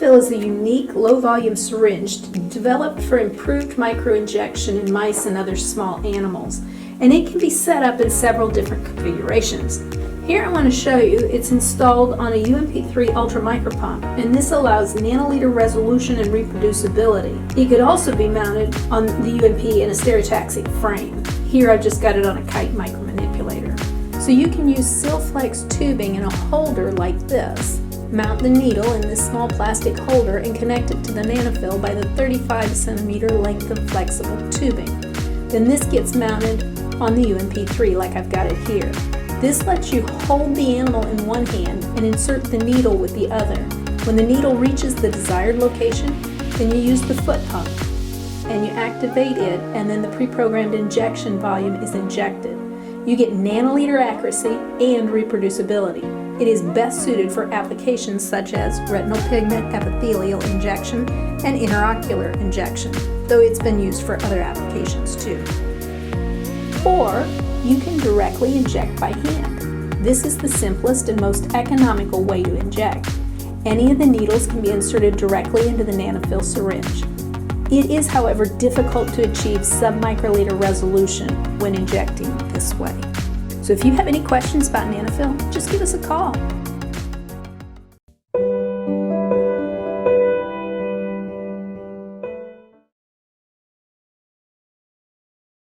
NanoFil is a unique low-volume syringe developed for improved microinjection in mice and other small animals, and it can be set up in several different configurations. Here I want to show you it's installed on a UMP3 Ultra micropump, and this allows nanoliter resolution and reproducibility. It could also be mounted on the UMP in a stereotaxic frame. Here I've just got it on a kite micromanipulator. So you can use Silflex tubing in a holder like this. Mount the needle in this small plastic holder and connect it to the NanoFil by the 35 centimeter length of flexible tubing. Then this gets mounted on the UMP3 like I've got it here. This lets you hold the animal in one hand and insert the needle with the other. When the needle reaches the desired location, then you use the foot pump and you activate it, and then the pre-programmed injection volume is injected. You get nanoliter accuracy and reproducibility. It is best suited for applications such as retinal pigment epithelial injection and interocular injection, though it's been used for other applications too. Or you can directly inject by hand. This is the simplest and most economical way to inject. Any of the needles can be inserted directly into the NanoFil syringe. It is, however, difficult to achieve sub-microliter resolution when injecting this way. So if you have any questions about NanoFil, just give us a call.